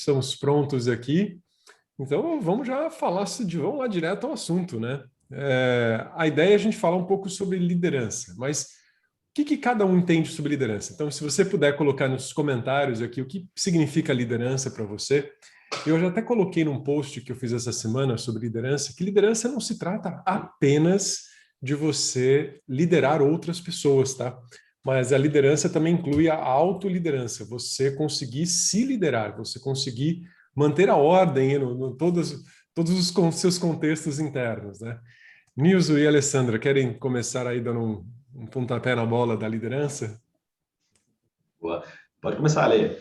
Estamos prontos aqui. Então, vamos já falar, vamos lá direto ao assunto, né? A ideia é a gente falar um pouco sobre liderança, mas o que cada um entende sobre liderança? Então, se você puder colocar nos comentários aqui o que significa liderança para você. Eu já até coloquei num post que eu fiz essa semana sobre liderança, que liderança não se trata apenas de você liderar outras pessoas, tá? Mas a liderança também inclui a autoliderança, você conseguir se liderar, você conseguir manter a ordem no todos os seus contextos internos, né? Nilson e Alessandra, querem começar aí dando um pontapé na bola da liderança? Boa. Pode começar, Ale.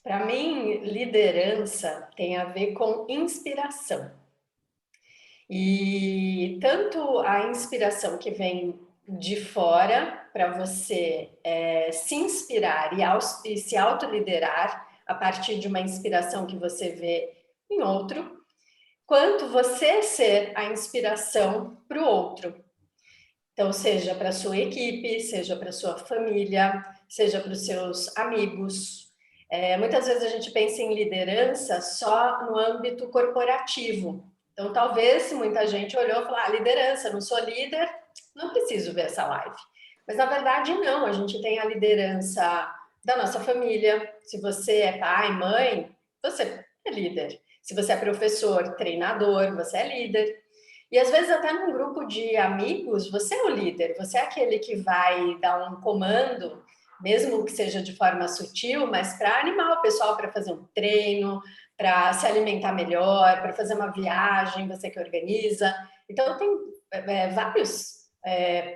Para mim, liderança tem a ver com inspiração. E tanto a inspiração que vem de fora, para você se inspirar e se autoliderar a partir de uma inspiração que você vê em outro, quanto você ser a inspiração para o outro. Então, seja para a sua equipe, seja para a sua família, seja para os seus amigos. Muitas vezes a gente pensa em liderança só no âmbito corporativo. Então, talvez muita gente olhou e falou, liderança, não sou líder, não preciso ver essa live. Mas, na verdade, não. A gente tem a liderança da nossa família. Se você é pai, mãe, você é líder. Se você é professor, treinador, você é líder. E às vezes até num grupo de amigos, você é o líder, você é aquele que vai dar um comando, mesmo que seja de forma sutil, mas para animar o pessoal para fazer um treino, para se alimentar melhor, para fazer uma viagem, você que organiza. Então tem vários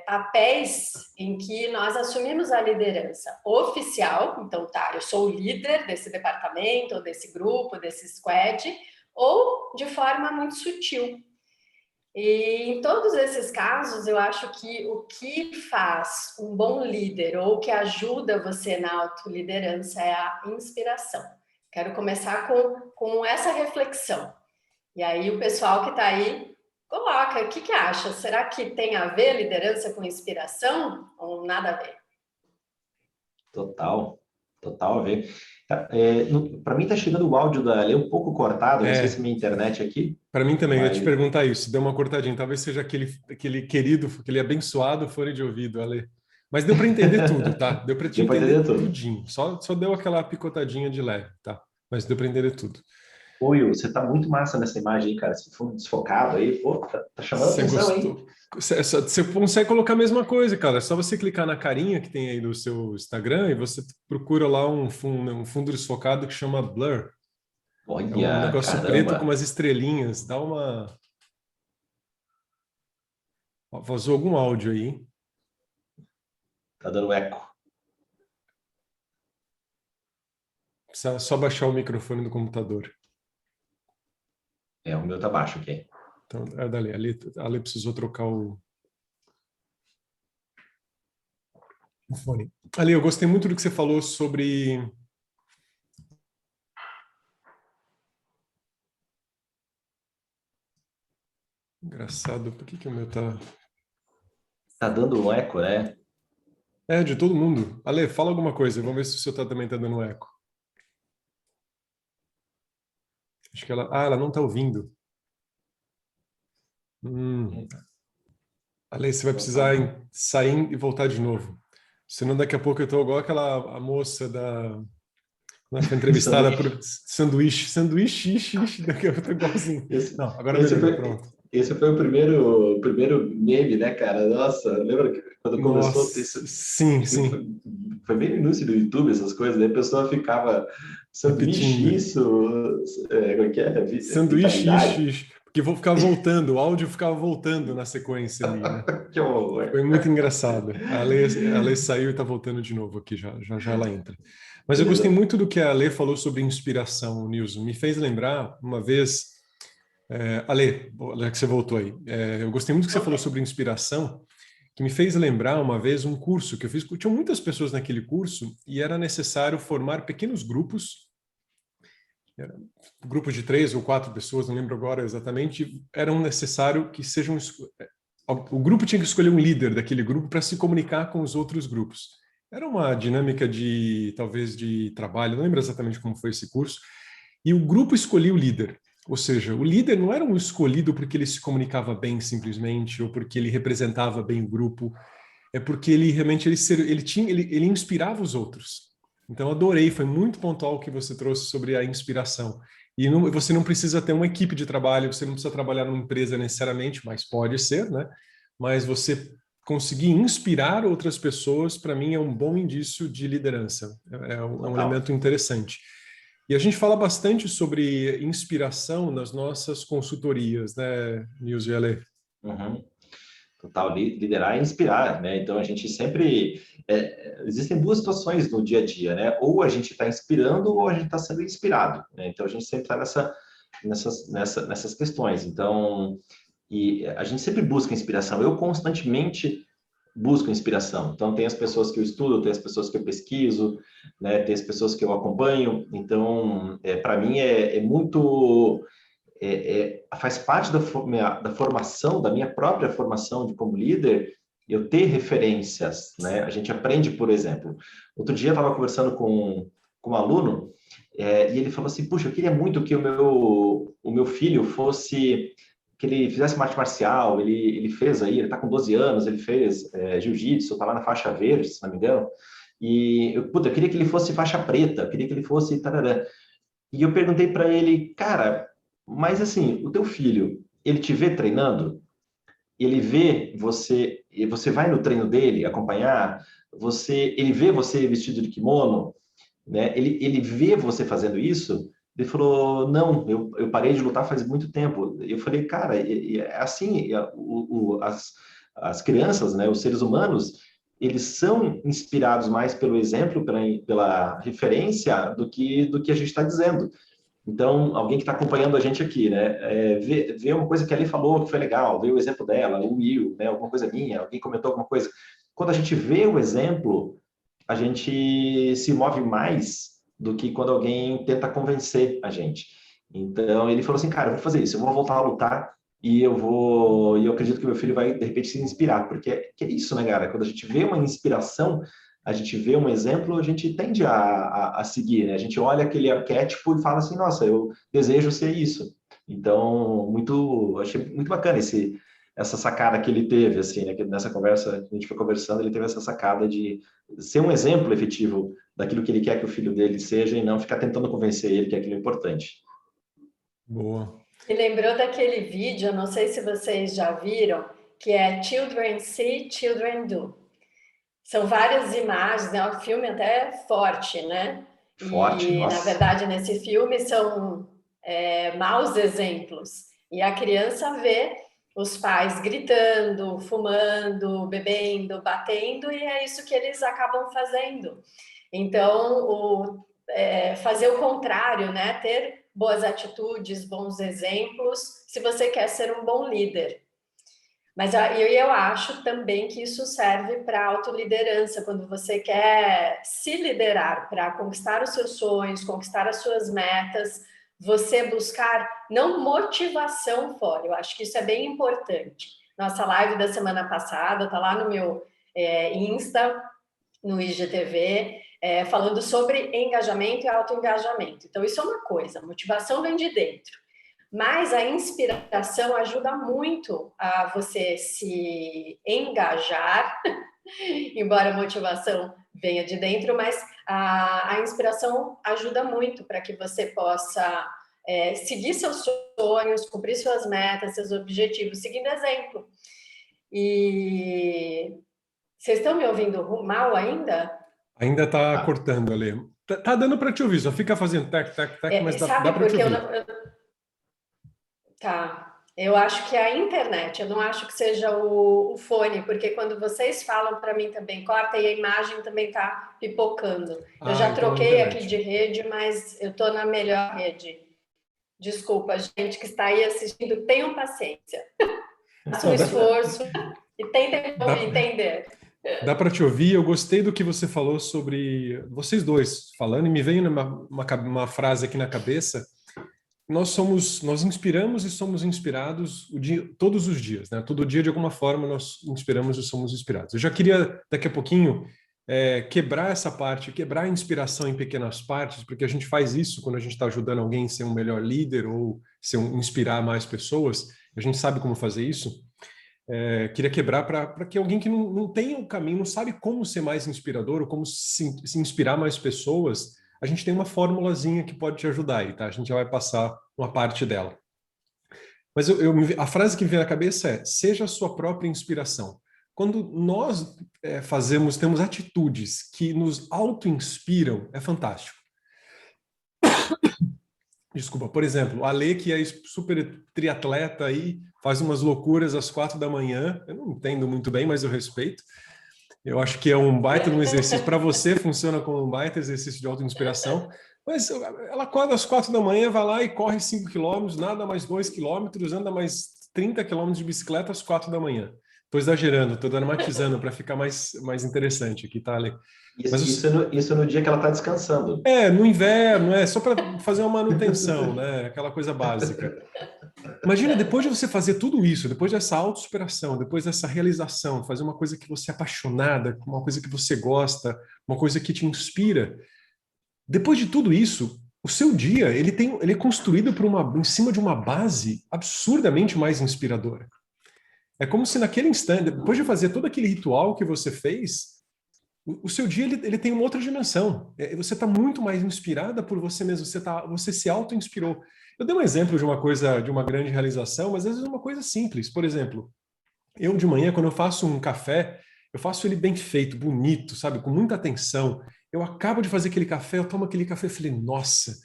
papéis em que nós assumimos a liderança oficial, então eu sou o líder desse departamento, ou desse grupo, desse squad, ou de forma muito sutil. E em todos esses casos, eu acho que o que faz um bom líder ou o que ajuda você na autoliderança é a inspiração. Quero começar com essa reflexão. E aí o pessoal que está aí, coloca, o que acha? Será que tem a ver liderança com inspiração ou nada a ver? Total a ver. Para mim tá chegando o áudio da Ale um pouco cortado, não sei se minha internet aqui. Para mim também, eu ia te Mas... perguntar isso, deu uma cortadinha, talvez seja aquele querido, aquele abençoado fone de ouvido, Ale. Mas deu para entender tudo, tá? Deu para te entender tudinho, só deu aquela picotadinha de leve, tá? Mas deu para entender tudo. Will, você tá muito massa nessa imagem aí, cara, esse fundo desfocado aí, pô, tá chamando a atenção, hein? Você consegue colocar a mesma coisa, cara, é só você clicar na carinha que tem aí no seu Instagram e você procura lá um fundo desfocado que chama Blur. Olha, é um negócio caramba. preto com umas estrelinhas, dá uma... Vazou algum áudio aí, hein? Tá dando eco. Precisa só baixar o microfone do computador. O meu tá baixo aqui. Então, é dali. A Ale precisou trocar o fone. Ale, eu gostei muito do que você falou sobre... Engraçado, por que o meu tá... Tá dando um eco, né? De todo mundo. Ale, fala alguma coisa, vamos ver se o seu também tá dando um eco. Acho que ela não tá ouvindo. Ale, você vai precisar sair e voltar de novo. Senão daqui a pouco eu tô igual a moça Quando foi entrevistada por sanduíche, daqui a pouco eu tô igualzinho. Não, agora melhorou, pronto. Esse foi o primeiro meme, né, cara? Nossa, lembra quando começou? Sim. Foi bem no início do YouTube, essas coisas, né? A pessoa ficava sanduíche, isso, como é que é? Sanduíche, porque vou ficar voltando, o áudio ficava voltando na sequência ali, né? Que horror. Foi muito engraçado. A Ale saiu e tá voltando de novo aqui, já ela entra. Mas eu gostei muito do que a Ale falou sobre inspiração, Nilson. Me fez lembrar uma vez... Ale, já que você voltou aí, eu gostei muito do que você falou sobre inspiração, que me fez lembrar uma vez um curso que eu fiz. Tinham muitas pessoas naquele curso e era necessário formar pequenos grupos, grupos de 3 ou 4 pessoas, não lembro agora exatamente, eram necessário que sejam... O grupo tinha que escolher um líder daquele grupo para se comunicar com os outros grupos. Era uma dinâmica talvez de trabalho, não lembro exatamente como foi esse curso, e o grupo escolhia o líder. Ou seja, o líder não era um escolhido porque ele se comunicava bem simplesmente, ou porque ele representava bem o grupo, é porque ele realmente ele inspirava os outros. Então, adorei, foi muito pontual o que você trouxe sobre a inspiração. E você não precisa ter uma equipe de trabalho, você não precisa trabalhar numa empresa necessariamente, mas pode ser, né? Mas você conseguir inspirar outras pessoas, para mim, é um bom indício de liderança. É um elemento interessante. E a gente fala bastante sobre inspiração nas nossas consultorias, né, Nilson e Ale? Uhum. Total, liderar e inspirar, né? Então a gente sempre existem duas situações no dia a dia, né? Ou a gente está inspirando ou a gente está sendo inspirado, né? Então a gente sempre está nessas questões. Então, e a gente sempre busca inspiração. Eu constantemente busco inspiração. Então tem as pessoas que eu estudo, tem as pessoas que eu pesquiso, né? Tem as pessoas que eu acompanho. Então, para mim é muito faz parte da formação, da minha própria formação de como líder, eu ter referências, né? A gente aprende, por exemplo. Outro dia eu estava conversando com um aluno e ele falou assim, puxa, eu queria muito que o meu filho que ele fizesse arte marcial, ele fez aí, ele está com 12 anos, ele fez jiu-jitsu, está lá na faixa verde, se não me engano, e eu queria que ele fosse faixa preta, eu queria que ele fosse tarará. E eu perguntei para ele, cara, mas assim, o teu filho, ele te vê treinando? Ele vê você, e você vai no treino dele acompanhar? Ele vê você vestido de kimono, né? Ele vê você fazendo isso? Ele falou, não, eu parei de lutar faz muito tempo. Eu falei, cara, é assim, as crianças, né, os seres humanos, eles são inspirados mais pelo exemplo, pela referência do que a gente está dizendo. Então, alguém que está acompanhando a gente aqui, né, vê uma coisa que a Ali falou que foi legal, vê o exemplo dela, o Will, né, alguma coisa minha, alguém comentou alguma coisa. Quando a gente vê o exemplo, a gente se move mais do que quando alguém tenta convencer a gente. Então, ele falou assim, cara, eu vou fazer isso, eu vou voltar a lutar e eu acredito que meu filho vai, de repente, se inspirar, porque que é isso, né, cara? Quando a gente vê uma inspiração, a gente vê um exemplo, a gente tende a seguir, né? A gente olha aquele arquétipo e fala assim, nossa, eu desejo ser isso. Então, achei muito bacana essa sacada que ele teve, assim, né? Que nessa conversa, a gente foi conversando, ele teve essa sacada de ser um exemplo efetivo daquilo que ele quer que o filho dele seja e não ficar tentando convencer ele que aquilo é importante. Boa. Me lembrou daquele vídeo, não sei se vocês já viram, que é Children See, Children Do. São várias imagens, é um filme até forte, né? Forte, E, na nossa. verdade, nesse filme são maus exemplos. E a criança vê os pais gritando, fumando, bebendo, batendo, e é isso que eles acabam fazendo. Então, fazer o contrário, né? Ter boas atitudes, bons exemplos, se você quer ser um bom líder. Mas eu acho também que isso serve para autoliderança, quando você quer se liderar para conquistar os seus sonhos, conquistar as suas metas, você buscar não motivação fora. Eu acho que isso é bem importante. Nossa live da semana passada está lá no meu Insta, no IGTV, falando sobre engajamento e autoengajamento. Então, isso é uma coisa, a motivação vem de dentro. Mas a inspiração ajuda muito a você se engajar, embora a motivação venha de dentro, mas a inspiração ajuda muito para que você possa seguir seus sonhos, cumprir suas metas, seus objetivos, seguindo exemplo. E vocês estão me ouvindo mal ainda? Ainda está cortando, Ale. Tá dando para te ouvir, só fica fazendo tac, tac, tac, mas dá para te ouvir. Tá. Eu acho que é a internet, eu não acho que seja o fone, porque quando vocês falam para mim também corta e a imagem também tá pipocando. Eu já Então troquei aqui de rede, mas eu tô na melhor rede. Desculpa, gente que está aí assistindo, tenham paciência. Façam um esforço e tentem entender. Dá para te ouvir. Eu gostei do que você falou sobre vocês dois falando, e me veio uma frase aqui na cabeça. Nós inspiramos e somos inspirados todos os dias, né? Todo dia, de alguma forma, nós inspiramos e somos inspirados. Eu já queria, daqui a pouquinho, quebrar essa parte, quebrar a inspiração em pequenas partes, porque a gente faz isso quando a gente está ajudando alguém a ser um melhor líder ou inspirar mais pessoas, a gente sabe como fazer isso. Queria quebrar para que alguém que não tem o caminho, não sabe como ser mais inspirador ou como se inspirar mais pessoas, a gente tem uma formulazinha que pode te ajudar aí, tá? A gente já vai passar uma parte dela. Mas a frase que me vem na cabeça é: seja a sua própria inspiração. Quando nós temos atitudes que nos auto-inspiram, é fantástico. Desculpa, por exemplo, a Lê, que é super triatleta aí, faz umas loucuras às 4 da manhã. Eu não entendo muito bem, mas eu respeito. Eu acho que é um baita de um exercício. Para você, funciona como um baita exercício de auto-inspiração. Mas ela acorda às 4 da manhã, vai lá e corre 5 quilômetros, nada mais 2 quilômetros, anda mais 30 quilômetros de bicicleta às 4 da manhã. Estou exagerando, estou dramatizando para ficar mais interessante aqui, tá, Lê? Isso no dia que ela está descansando. No inverno, só para fazer uma manutenção, né? Aquela coisa básica. Imagina, depois de você fazer tudo isso, depois dessa autossuperação, depois dessa realização, fazer uma coisa que você é apaixonada, uma coisa que você gosta, uma coisa que te inspira. Depois de tudo isso, o seu dia, ele é construído em cima de uma base absurdamente mais inspiradora. É como se naquele instante, depois de fazer todo aquele ritual que você fez, o seu dia ele tem uma outra dimensão. Você está muito mais inspirada por você mesmo. Você se auto-inspirou. Eu dei um exemplo de uma coisa, de uma grande realização, mas às vezes é uma coisa simples. Por exemplo, eu de manhã, quando eu faço um café, eu faço ele bem feito, bonito, sabe, com muita atenção. Eu acabo de fazer aquele café, eu tomo aquele café e falei, nossa,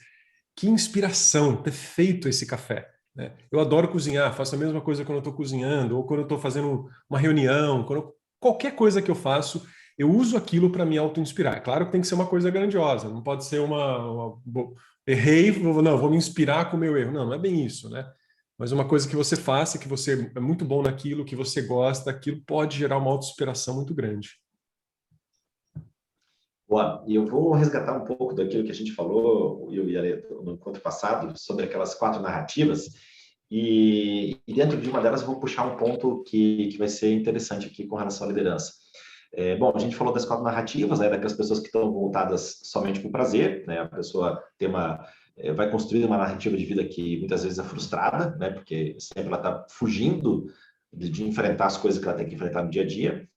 que inspiração ter feito esse café. Né? Eu adoro cozinhar, faço a mesma coisa quando eu estou cozinhando, ou quando eu estou fazendo uma reunião, qualquer coisa que eu faço, eu uso aquilo para me auto-inspirar. Claro que tem que ser uma coisa grandiosa, não pode ser errei, não, vou me inspirar com o meu erro. Não, não é bem isso, né? Mas uma coisa que você faça, que você é muito bom naquilo, que você gosta, aquilo pode gerar uma auto-inspiração muito grande. Boa, e eu vou resgatar um pouco daquilo que a gente falou, eu e a Lê, no encontro passado, sobre aquelas 4 narrativas, e dentro de uma delas eu vou puxar um ponto que vai ser interessante aqui com relação à liderança. Bom, a gente falou das 4 narrativas, né, daquelas pessoas que estão voltadas somente para o prazer, né, a pessoa vai construir uma narrativa de vida que muitas vezes é frustrada, né, porque sempre ela está fugindo de enfrentar as coisas que ela tem que enfrentar no dia a dia.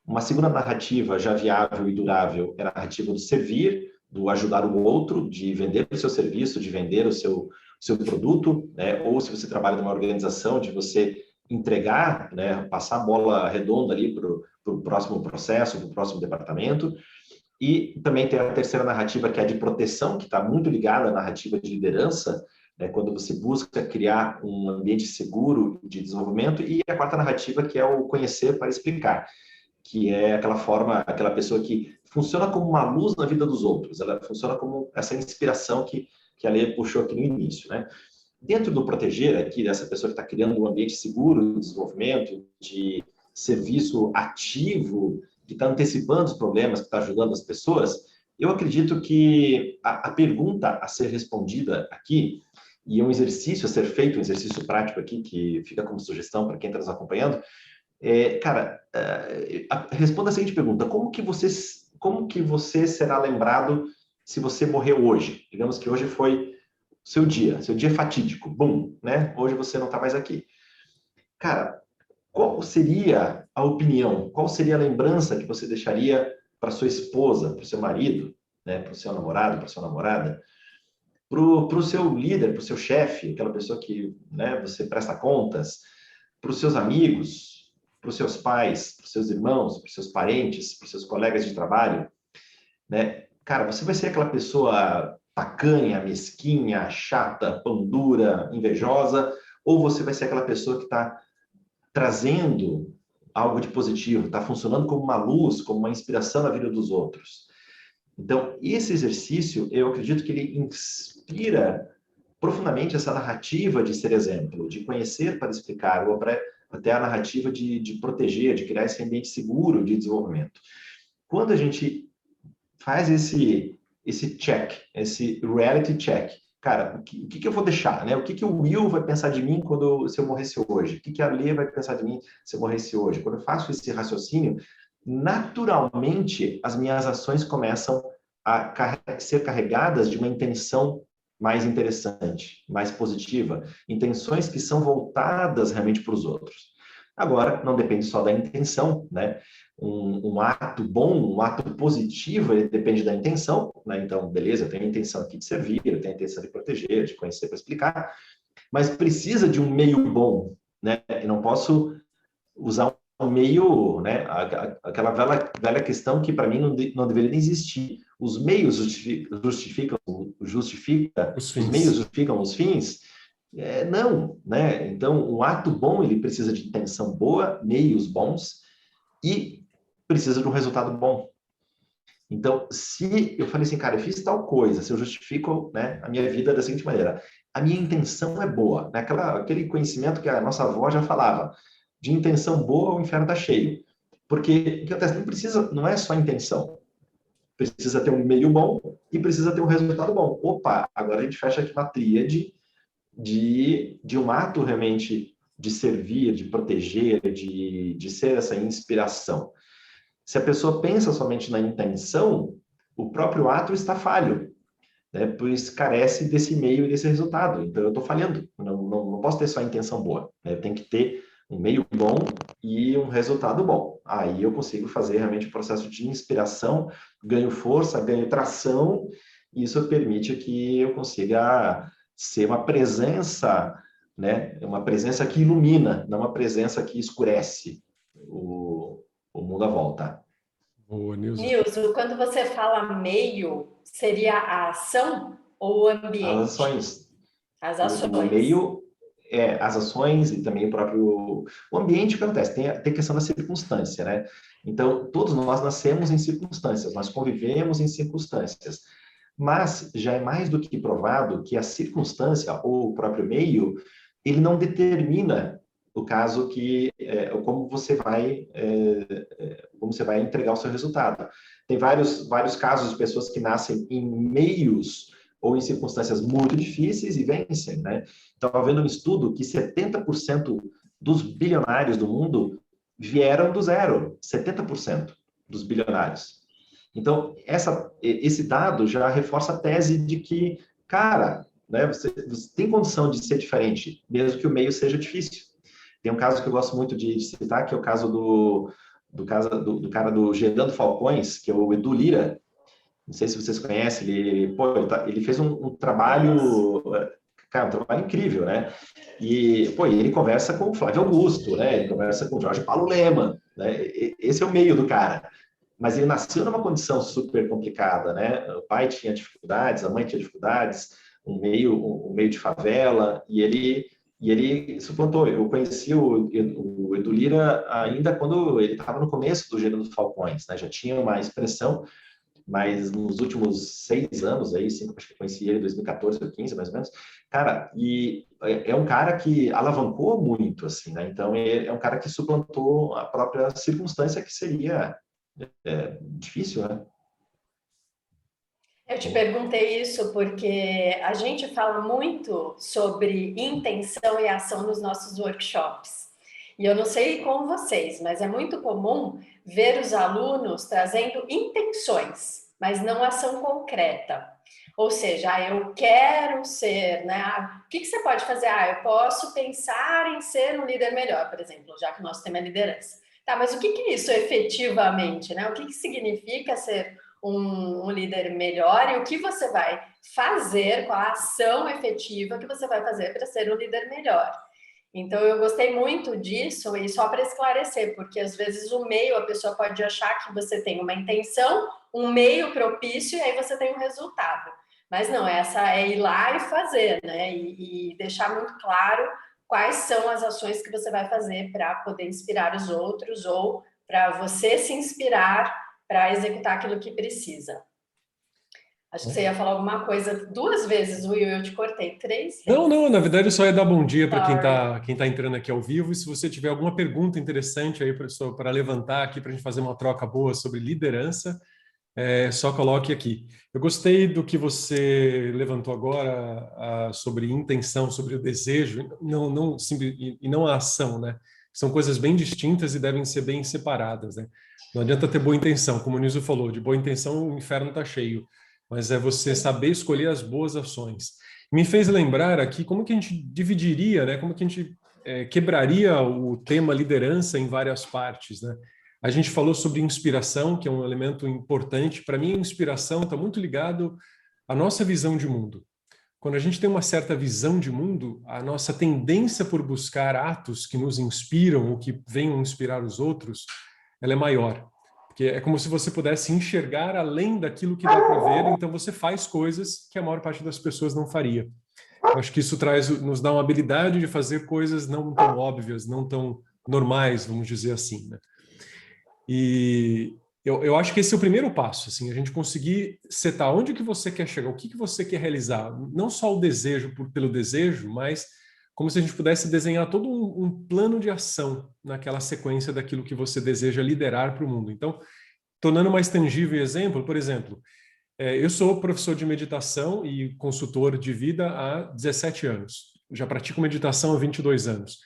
Uma segunda narrativa, já viável e durável, é a narrativa do servir, do ajudar o outro, de vender o seu serviço, de vender o seu produto, né, ou se você trabalha numa organização, de você entregar, né, passar a bola redonda ali para o próximo processo, para o próximo departamento. E também tem a terceira narrativa, que é a de proteção, que está muito ligada à narrativa de liderança, né, quando você busca criar um ambiente seguro de desenvolvimento. E a quarta narrativa, que é o conhecer para explicar, que é aquela pessoa que funciona como uma luz na vida dos outros, ela funciona como essa inspiração que a Lê puxou aqui no início, né? Dentro do proteger aqui, dessa pessoa que está criando um ambiente seguro de desenvolvimento, de serviço ativo, que está antecipando os problemas, que está ajudando as pessoas, eu acredito que a pergunta a ser respondida aqui, e um exercício a ser feito, um exercício prático aqui, que fica como sugestão para quem está nos acompanhando, responda a seguinte pergunta: como que você será lembrado se você morrer hoje? Digamos que hoje foi seu dia fatídico, bum, né? Hoje você não está mais aqui. Cara, qual seria a opinião, qual seria a lembrança que você deixaria para sua esposa, para o seu marido, né? Para o seu namorado, para sua namorada, para o seu líder, para o seu chefe, aquela pessoa que, né, você presta contas, para os seus amigos, para os seus pais, para os seus irmãos, para os seus parentes, para os seus colegas de trabalho, né? Cara, você vai ser aquela pessoa tacanha, mesquinha, chata, pão dura, invejosa, ou você vai ser aquela pessoa que está trazendo algo de positivo, está funcionando como uma luz, como uma inspiração na vida dos outros? Então, esse exercício, eu acredito que ele inspira profundamente essa narrativa de ser exemplo, de conhecer para explicar, ou até a narrativa de proteger, de criar esse ambiente seguro de desenvolvimento. Quando a gente faz esse check, esse reality check, cara, o que eu vou deixar, né? O que o Will vai pensar de mim se eu morresse hoje? O que a Lê vai pensar de mim se eu morresse hoje? Quando eu faço esse raciocínio, naturalmente as minhas ações começam a ser carregadas de uma intenção mais interessante, mais positiva, intenções que são voltadas realmente para os outros. Agora, não depende só da intenção, né? Um ato bom, um ato positivo, ele depende da intenção, né? Então, beleza, eu tenho a intenção aqui de servir, eu tenho a intenção de proteger, de conhecer para explicar, mas precisa de um meio bom, né? Eu não posso usar um meio, né? Aquela velha questão que para mim não deveria nem existir. Os meios justificam Os os meios fins. justificam os fins. Não, né? Então, um ato bom ele precisa de intenção boa, meios bons e precisa de um resultado bom. Então, se eu falei assim, cara, eu fiz tal coisa, se eu justifico, né, a minha vida da seguinte maneira, a minha intenção é boa, né? Aquele conhecimento que a nossa avó já falava, de intenção boa o inferno está cheio. Porque o que acontece? Não é só intenção, precisa ter um meio bom e precisa ter um resultado bom. Opa, agora a gente fecha aqui uma tríade de um ato realmente de servir, de proteger, de ser essa inspiração. Se a pessoa pensa somente na intenção, o próprio ato está falho, né? Pois carece desse meio e desse resultado. Então, eu estou falhando. Não posso ter só a intenção boa, né? Tem que ter um meio bom e um resultado bom. Aí eu consigo fazer realmente o processo de inspiração, ganho força, ganho tração, e isso permite que eu consiga ser uma presença, né? Uma presença que ilumina, não uma presença que escurece o mundo à volta. Boa, Nilson. Nilson, quando você fala meio, seria a ação ou o As ambiente? ações, As o ações. meio, as ações e também o ambiente. O que acontece? Tem a questão da circunstância, né? Então, todos nós nascemos em circunstâncias, nós convivemos em circunstâncias. Mas já é mais do que provado que a circunstância ou o próprio meio, ele não determina o caso como você vai entregar o seu resultado. Tem vários casos de pessoas que nascem em meios ou em circunstâncias muito difíceis e vencem, né? Estava vendo um estudo que 70% dos bilionários do mundo vieram do zero, 70% dos bilionários. Então, esse dado já reforça a tese de que, cara, né, você tem condição de ser diferente, mesmo que o meio seja difícil. Tem um caso que eu gosto muito de citar, que é o caso do cara do Gerando Falcões, que é o Edu Lira. Não sei se vocês conhecem, ele fez um trabalho, cara, um trabalho incrível, né? E, ele conversa com o Flávio Augusto, né? Ele conversa com o Jorge Paulo Lemann, né? Esse é o meio do cara. Mas ele nasceu numa condição super complicada, né? O pai tinha dificuldades, a mãe tinha dificuldades, um meio de favela, e ele suplantou. Eu conheci o Edu Lira ainda quando ele estava no começo do Gerando Falcões, né? Já tinha uma expressão, mas nos últimos 6 anos, aí, 5, acho que eu conheci ele em 2014 ou 15, mais ou menos, cara, e é um cara que alavancou muito, assim, né? Então, é um cara que suplantou a própria circunstância que seria difícil, né? Eu te perguntei isso porque a gente fala muito sobre intenção e ação nos nossos workshops. E eu não sei com vocês, mas é muito comum ver os alunos trazendo intenções, mas não ação concreta. Ou seja, eu quero ser, né? O que você pode fazer? Eu posso pensar em ser um líder melhor, por exemplo, já que o nosso tema é liderança. Tá, mas o que é isso efetivamente, né? O que significa ser um líder melhor e o que você vai fazer, qual a ação efetiva que você vai fazer para ser um líder melhor. Então, eu gostei muito disso, e só para esclarecer, porque às vezes o meio, a pessoa pode achar que você tem uma intenção, um meio propício, e aí você tem um resultado. Mas não, essa é ir lá e fazer, né? E deixar muito claro quais são as ações que você vai fazer para poder inspirar os outros ou para você se inspirar para executar aquilo que precisa. Acho que você ia falar alguma coisa 2 vezes, Will, eu te cortei 3 Não, vezes. na verdade eu só ia dar bom dia para Sorry. quem tá entrando aqui ao vivo. E se você tiver alguma pergunta interessante aí para levantar aqui para a gente fazer uma troca boa sobre liderança, só coloque aqui. Eu gostei do que você levantou agora sobre intenção, sobre o desejo, e não a ação, né? São coisas bem distintas e devem ser bem separadas, né? Não adianta ter boa intenção, como o Nilson falou, de boa intenção o inferno está cheio, mas é você saber escolher as boas ações. Me fez lembrar aqui como que a gente dividiria, né? Como que a gente quebraria o tema liderança em várias partes, né? A gente falou sobre inspiração, que é um elemento importante. Para mim, a inspiração está muito ligado à nossa visão de mundo. Quando a gente tem uma certa visão de mundo, a nossa tendência por buscar atos que nos inspiram ou que venham inspirar os outros, ela é maior. Porque é como se você pudesse enxergar além daquilo que dá para ver, então você faz coisas que a maior parte das pessoas não faria. Eu acho que isso nos dá uma habilidade de fazer coisas não tão óbvias, não tão normais, vamos dizer assim, né? E eu acho que esse é o primeiro passo, assim, a gente conseguir setar onde que você quer chegar, o que que você quer realizar, não só o desejo pelo desejo, mas como se a gente pudesse desenhar todo um plano de ação naquela sequência daquilo que você deseja liderar para o mundo. Então, tornando mais tangível o exemplo, por exemplo, eu sou professor de meditação e consultor de vida há 17 anos. Já pratico meditação há 22 anos.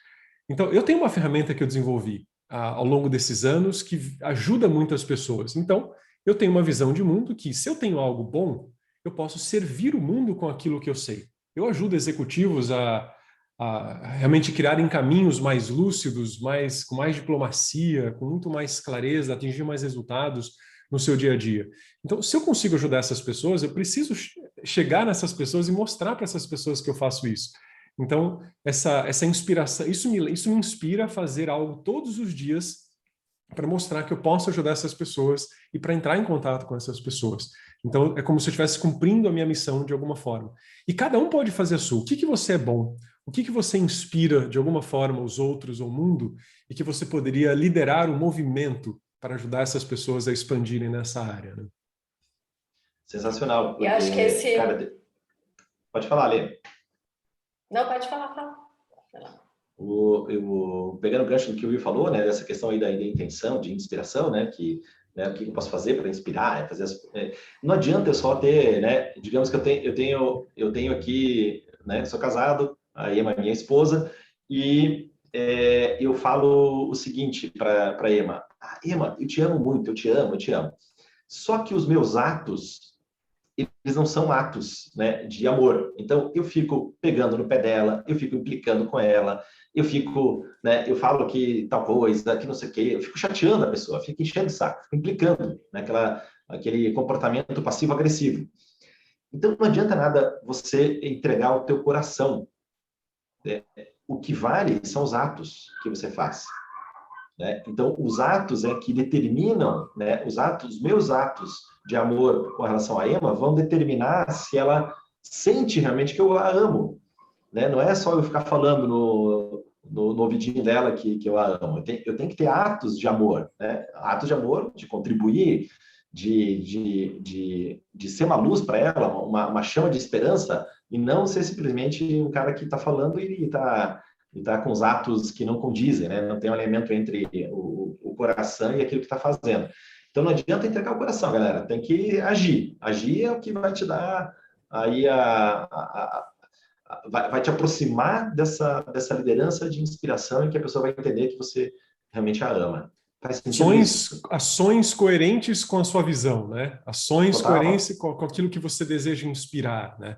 Então, eu tenho uma ferramenta que eu desenvolvi ao longo desses anos que ajuda muitas pessoas. Então, eu tenho uma visão de mundo que, se eu tenho algo bom, eu posso servir o mundo com aquilo que eu sei. Eu ajudo executivos a realmente criarem caminhos mais lúcidos, com mais diplomacia, com muito mais clareza, atingir mais resultados no seu dia a dia. Então, se eu consigo ajudar essas pessoas, eu preciso chegar nessas pessoas e mostrar para essas pessoas que eu faço isso. Então, essa inspiração, isso me inspira a fazer algo todos os dias para mostrar que eu posso ajudar essas pessoas e para entrar em contato com essas pessoas. Então, é como se eu estivesse cumprindo a minha missão de alguma forma. E cada um pode fazer a sua. O que que você é bom? O que que você inspira de alguma forma os outros ou o mundo e que você poderia liderar um movimento para ajudar essas pessoas a expandirem nessa área, né? Sensacional, E acho que porque, cara, pode falar, Lê. Não, pode falar, fala. Pegando o gancho do que o Will falou, né, dessa questão aí da intenção, de inspiração, né, que, né, o que eu posso fazer para inspirar, não adianta eu só ter, né, digamos que eu tenho aqui, né, sou casado, a Emma é minha esposa, e eu falo o seguinte para a Emma: Emma, eu te amo muito, eu te amo, eu te amo. Só que os meus atos, eles não são atos, né, de amor. Então, eu fico pegando no pé dela, eu fico implicando com ela, eu fico, né, eu falo que tal coisa, que não sei o quê, eu fico chateando a pessoa, fico enchendo o saco, fico implicando, né, aquele comportamento passivo-agressivo. Então, não adianta nada você entregar o teu coração. Né? O que vale são os atos que você faz. Né? Então, os atos que determinam, né, os meus atos de amor com relação a Emma vão determinar se ela sente realmente que eu a amo. Né? Não é só eu ficar falando no ouvidinho dela que eu a amo. Eu tenho que ter atos de amor. Né? Atos de amor, de contribuir, de ser uma luz para ela, uma chama de esperança, e não ser simplesmente um cara que está falando e está com os atos que não condizem, né? Não tem um elemento entre o coração e aquilo que está fazendo. Então não adianta entregar o coração, galera. Tem que agir. Agir é o que vai te dar aí vai te aproximar dessa liderança de inspiração em que a pessoa vai entender que você realmente a ama. Faz sentido isso? Ações coerentes com a sua visão, né? Ações Total. coerentes com aquilo que você deseja inspirar, né?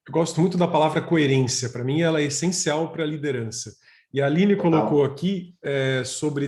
Eu gosto muito da palavra coerência. Para mim, ela é essencial para a liderança. E a Aline colocou Total. aqui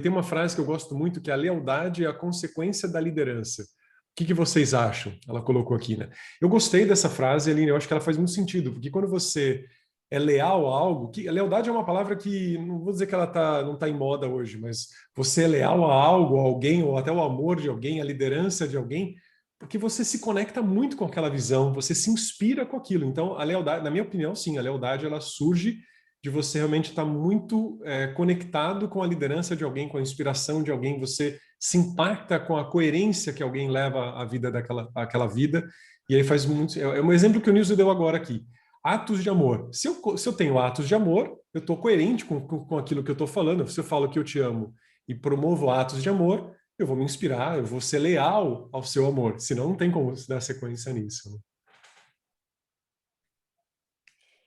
tem uma frase que eu gosto muito, que é: a lealdade é a consequência da liderança. O que vocês acham? Ela colocou aqui, né? Eu gostei dessa frase, Aline, eu acho que ela faz muito sentido, porque quando você é leal a algo, a lealdade é uma palavra que, não vou dizer que ela não está em moda hoje, mas você é leal a algo, a alguém, ou até o amor de alguém, a liderança de alguém, porque você se conecta muito com aquela visão, você se inspira com aquilo. Então, a lealdade, na minha opinião, sim, a lealdade ela surge de você realmente estar muito conectado com a liderança de alguém, com a inspiração de alguém, você se impacta com a coerência que alguém leva a vida aquela vida, e aí faz muito... É um exemplo que o Nilson deu agora aqui. Atos de amor. Se eu tenho atos de amor, eu estou coerente com aquilo que eu estou falando. Se eu falo que eu te amo e promovo atos de amor, eu vou me inspirar, eu vou ser leal ao seu amor. Senão não tem como se dar sequência nisso. Né?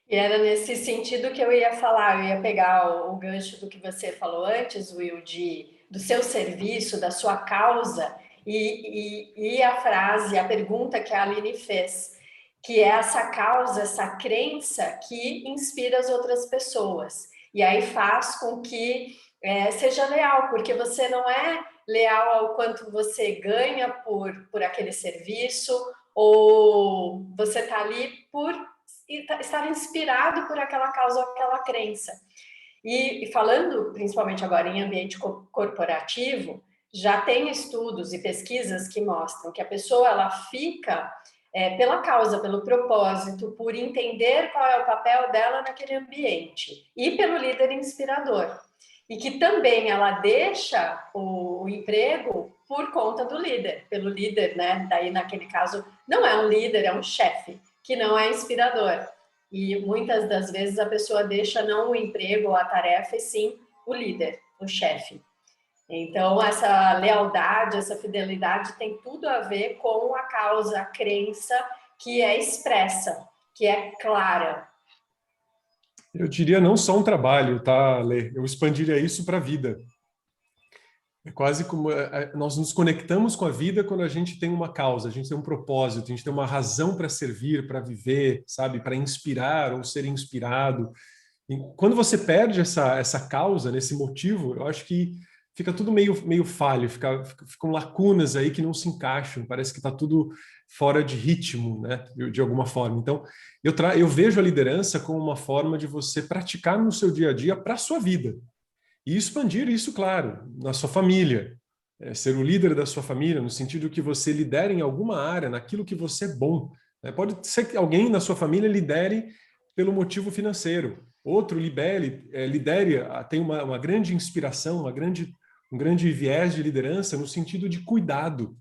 E era nesse sentido que eu ia falar, eu ia pegar o gancho do que você falou antes, Will, de do seu serviço, da sua causa, e a frase, a pergunta que a Aline fez, que é essa causa, essa crença que inspira as outras pessoas. E aí faz com que seja leal, porque você não é leal ao quanto você ganha por aquele serviço, ou você está ali por estar inspirado por aquela causa, aquela crença. E falando principalmente agora em ambiente corporativo, já tem estudos e pesquisas que mostram que a pessoa ela fica pela causa, pelo propósito, por entender qual é o papel dela naquele ambiente e pelo líder inspirador. E que também ela deixa o emprego por conta do líder, pelo líder, né? Daí, naquele caso, não é um líder, é um chefe, que não é inspirador. E muitas das vezes a pessoa deixa não o emprego ou a tarefa, e sim o líder, o chefe. Então, essa lealdade, essa fidelidade tem tudo a ver com a causa, a crença que é expressa, que é clara. Eu diria não só um trabalho, tá, Lê? Eu expandiria isso para a vida. É quase como nós nos conectamos com a vida quando a gente tem uma causa, a gente tem um propósito, a gente tem uma razão para servir, para viver, sabe? Para inspirar ou ser inspirado. E quando você perde essa causa, nesse motivo, eu acho que fica tudo meio falho, ficam lacunas aí que não se encaixam, parece que está tudo fora de ritmo, né, de alguma forma. Então, eu vejo a liderança como uma forma de você praticar no seu dia a dia para a sua vida. E expandir isso, claro, na sua família. Ser o líder da sua família, no sentido que você lidere em alguma área, naquilo que você é bom. Pode ser que alguém na sua família lidere pelo motivo financeiro. Outro lidere tem uma grande inspiração, um grande viés de liderança no sentido de cuidado.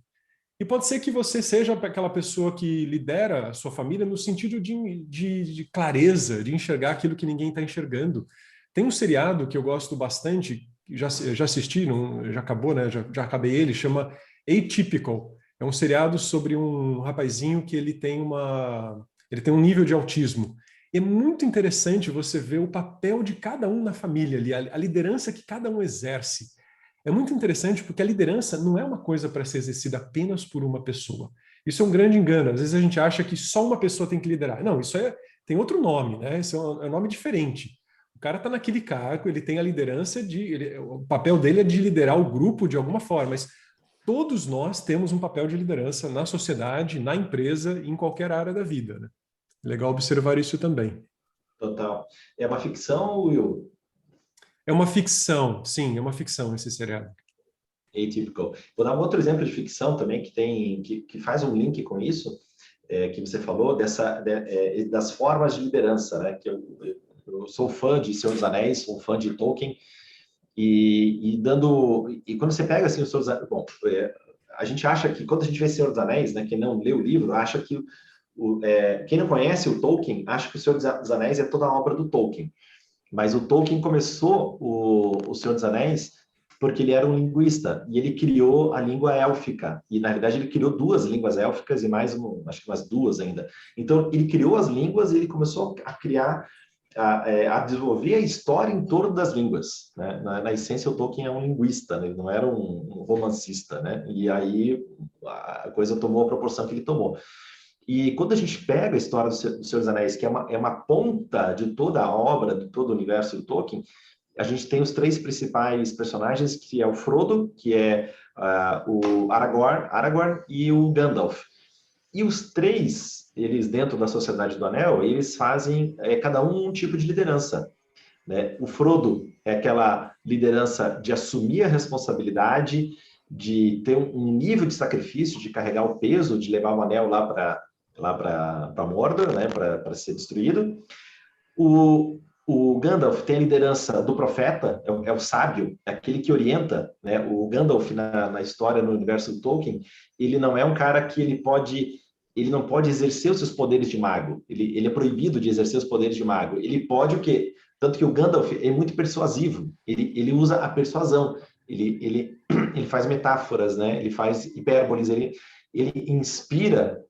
E pode ser que você seja aquela pessoa que lidera a sua família no sentido de clareza, de enxergar aquilo que ninguém está enxergando. Tem um seriado que eu gosto bastante, já assisti, não, já acabou, né? Já acabei ele, chama Atypical. É um seriado sobre um rapazinho que ele tem um nível de autismo. É muito interessante você ver o papel de cada um na família ali, a liderança que cada um exerce. É muito interessante porque a liderança não é uma coisa para ser exercida apenas por uma pessoa. Isso é um grande engano. Às vezes a gente acha que só uma pessoa tem que liderar. Não, tem outro nome, né? Isso é um nome diferente. O cara está naquele cargo, ele tem a liderança o papel dele é de liderar o grupo de alguma forma, mas todos nós temos um papel de liderança na sociedade, na empresa, em qualquer área da vida, né? Legal observar isso também. Total. É uma ficção, Will? É uma ficção, sim, é uma ficção esse seriado. Atypical. Vou dar um outro exemplo de ficção também que faz um link com isso, que você falou, das formas de liderança, né? Que eu sou fã de Senhor dos Anéis, sou fã de Tolkien, e quando você pega assim, a gente acha que quando a gente vê Senhor dos Anéis, né, quem não lê o livro, acha que quem não conhece o Tolkien, acha que o Senhor dos Anéis é toda a obra do Tolkien. Mas o Tolkien começou o Senhor dos Anéis porque ele era um linguista e ele criou a língua élfica. E, na verdade, ele criou 2 línguas élficas e acho que umas 2 ainda. Então, ele criou as línguas e ele começou a criar, a desenvolver a história em torno das línguas. Né? Na essência, o Tolkien é um linguista, né? Ele não era um romancista. Né? E aí a coisa tomou a proporção que ele tomou. E quando a gente pega a história do Senhor dos Anéis, que é uma ponta de toda a obra, de todo o universo do Tolkien, a gente tem os 3 principais personagens, que é o Frodo, que é o Aragorn e o Gandalf. E os 3, eles dentro da Sociedade do Anel, eles fazem cada um tipo de liderança. Né? O Frodo é aquela liderança de assumir a responsabilidade, de ter um nível de sacrifício, de carregar o peso, de levar o anel lá para Mordor, né? Para ser destruído. O Gandalf tem a liderança do profeta, é o sábio, é aquele que orienta. Né? O Gandalf, na história, no universo do Tolkien, ele não é um cara que ele não pode exercer os seus poderes de mago. Ele é proibido de exercer os poderes de mago. Ele pode o quê? Tanto que o Gandalf é muito persuasivo. Ele usa a persuasão. Ele faz metáforas, né? Ele faz hipérboles. Ele inspira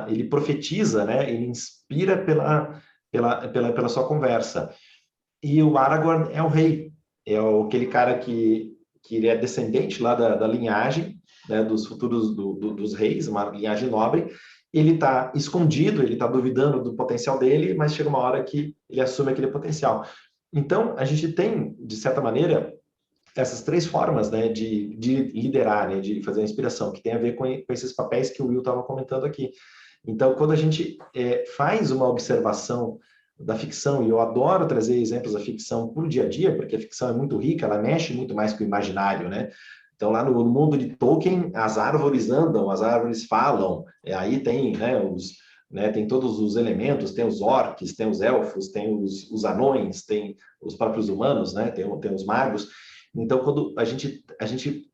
ele profetiza, né? Ele inspira pela sua conversa. E o Aragorn é o rei. É aquele cara que que ele é descendente lá da linhagem, né, dos futuros dos reis, uma linhagem nobre. Ele está escondido, ele está duvidando do potencial dele, mas chega uma hora que ele assume aquele potencial. Então, a gente tem, de certa maneira, essas três formas, né, de liderar, né, de fazer a inspiração, que tem a ver com esses papéis que o Will estava comentando aqui. Então, quando a gente faz uma observação da ficção, e eu adoro trazer exemplos da ficção para o dia a dia, porque a ficção é muito rica, ela mexe muito mais com o imaginário, né? Então, lá no mundo de Tolkien, as árvores andam, as árvores falam, aí tem, né, tem todos os elementos, tem os orcs, tem os elfos, tem os anões, tem os próprios humanos, né, tem os magos. Então, quando a gente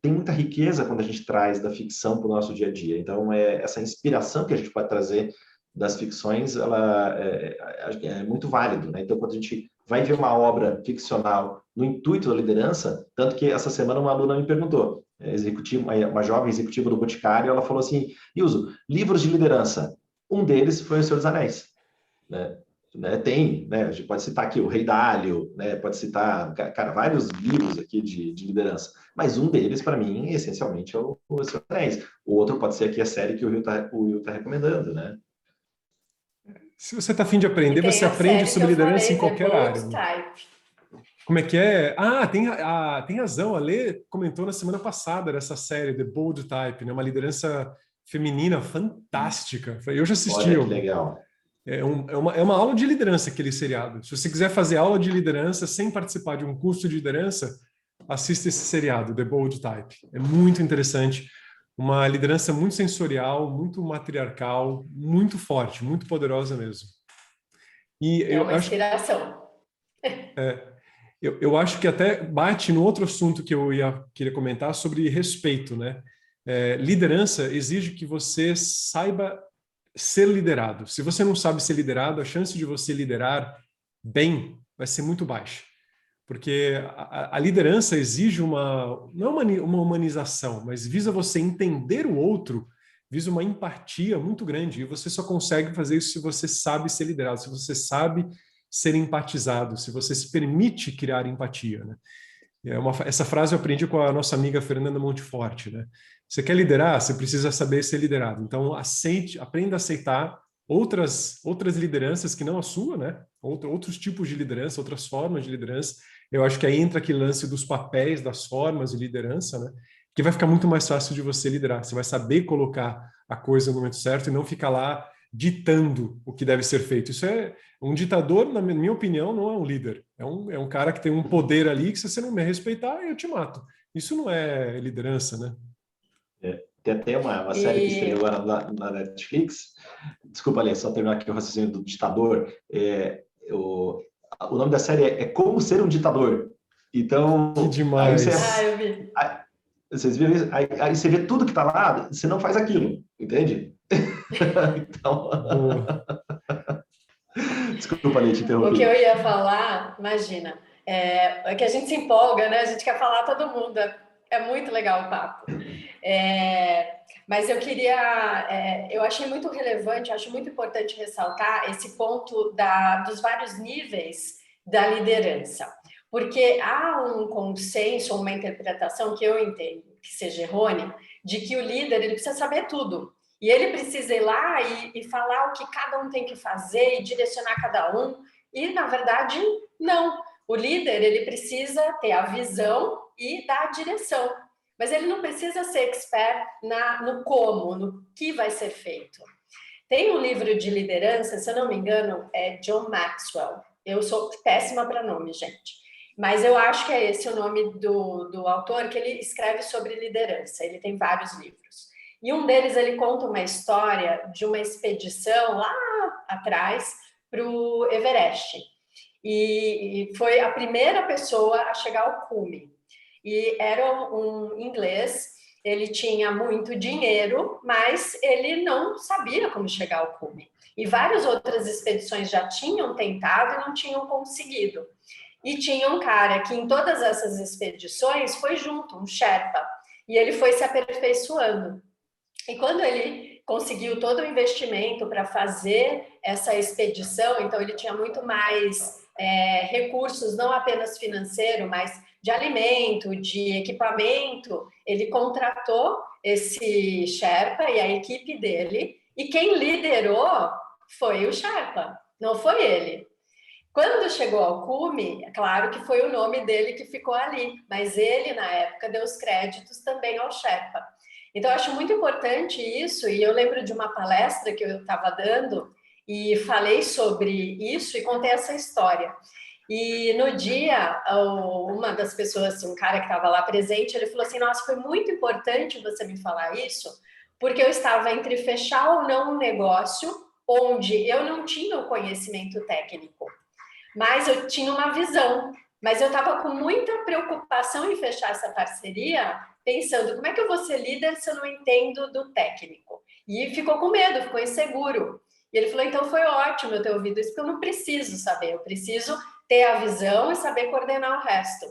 tem muita riqueza quando a gente traz da ficção para o nosso dia a dia. Então, essa inspiração que a gente pode trazer das ficções, ela é muito válido, né? Então, quando a gente vai ver uma obra ficcional no intuito da liderança, tanto que essa semana uma aluna me perguntou, uma jovem executiva do Boticário, ela falou assim, Ilso, livros de liderança, um deles foi O Senhor dos Anéis, né? Tem, né? A gente pode citar aqui o Rei Dálio, né? Pode citar, cara, vários livros aqui de liderança, mas um deles, para mim, essencialmente, é o Senhor dos Anéis. O outro pode ser aqui a série que o Will tá recomendando, né? Se você está afim de aprender, E tem você a aprende série sobre que eu liderança falei, em The qualquer Bold área. Né? Type. Como é que é? Ah, tem razão. A Lê comentou na semana passada dessa série, The Bold Type, né? Uma liderança feminina fantástica. Eu já assisti. Olha que legal. É uma aula de liderança aquele seriado. Se você quiser fazer aula de liderança sem participar de um curso de liderança, assista esse seriado, The Bold Type. É muito interessante. Uma liderança muito sensorial, muito matriarcal, muito forte, muito poderosa mesmo. E É uma inspiração. Eu acho que até bate no outro assunto que eu queria comentar sobre respeito, né? Liderança exige que você saiba ser liderado. Se você não sabe ser liderado, a chance de você liderar bem vai ser muito baixa. Porque a liderança exige não é uma humanização, mas visa você entender o outro, visa uma empatia muito grande. E você só consegue fazer isso se você sabe ser liderado, se você sabe ser empatizado, se você se permite criar empatia, né? Essa frase eu aprendi com a nossa amiga Fernanda Monteforte, né? Você quer liderar, você precisa saber ser liderado. Então, aprenda a aceitar outras lideranças que não a sua, né? Outros tipos de liderança, outras formas de liderança. Eu acho que aí entra aquele lance dos papéis, das formas de liderança, né? Que vai ficar muito mais fácil de você liderar. Você vai saber colocar a coisa no momento certo e não ficar lá ditando o que deve ser feito. Isso é um ditador, na minha opinião, não é um líder. É um cara que tem um poder ali que se você não me respeitar, eu te mato. Isso não é liderança, né? Tem até uma série que estreou na Netflix. Desculpa, Alê, só terminar aqui o raciocínio do ditador. O nome da série é Como Ser um Ditador. Então, que demais. Eu vi. Vocês viram isso? Aí você vê tudo que está lá, você não faz aquilo, entende? Então... Desculpa, Alê, te interrompi. O que eu ia falar, imagina, é que a gente se empolga, né? A gente quer falar todo mundo. É muito legal o papo. Mas eu eu achei muito relevante, acho muito importante ressaltar esse ponto dos vários níveis da liderança. Porque há um consenso, uma interpretação que eu entendo que seja errônea, de que o líder ele precisa saber tudo. E ele precisa ir lá e falar o que cada um tem que fazer e direcionar cada um. E, na verdade, não. O líder ele precisa ter a visão e dar a direção. Mas ele não precisa ser expert no como, no que vai ser feito. Tem um livro de liderança, se eu não me engano, é John Maxwell. Eu sou péssima para nome, gente. Mas eu acho que é esse o nome do autor, que ele escreve sobre liderança. Ele tem vários livros. E um deles, ele conta uma história de uma expedição lá atrás para o Everest. E foi a primeira pessoa a chegar ao cume. E era um inglês, ele tinha muito dinheiro, mas ele não sabia como chegar ao cume. E várias outras expedições já tinham tentado e não tinham conseguido. E tinha um cara que em todas essas expedições foi junto, um Sherpa, e ele foi se aperfeiçoando. E quando ele conseguiu todo o investimento para fazer essa expedição, então ele tinha muito mais recursos, não apenas financeiro, mas de alimento, de equipamento, ele contratou esse Sherpa e a equipe dele, e quem liderou foi o Sherpa, não foi ele. Quando chegou ao cume, é claro que foi o nome dele que ficou ali, mas ele, na época, deu os créditos também ao Sherpa. Então, eu acho muito importante isso, e eu lembro de uma palestra que eu estava dando e falei sobre isso e contei essa história. E no dia, uma das pessoas, um cara que estava lá presente, ele falou assim, nossa, foi muito importante você me falar isso, porque eu estava entre fechar ou não um negócio onde eu não tinha o conhecimento técnico, mas eu tinha uma visão. Mas eu estava com muita preocupação em fechar essa parceria, pensando como é que eu vou ser líder se eu não entendo do técnico? E ficou com medo, ficou inseguro. E ele falou, então foi ótimo eu ter ouvido isso, porque eu não preciso saber, eu preciso ter a visão e saber coordenar o resto.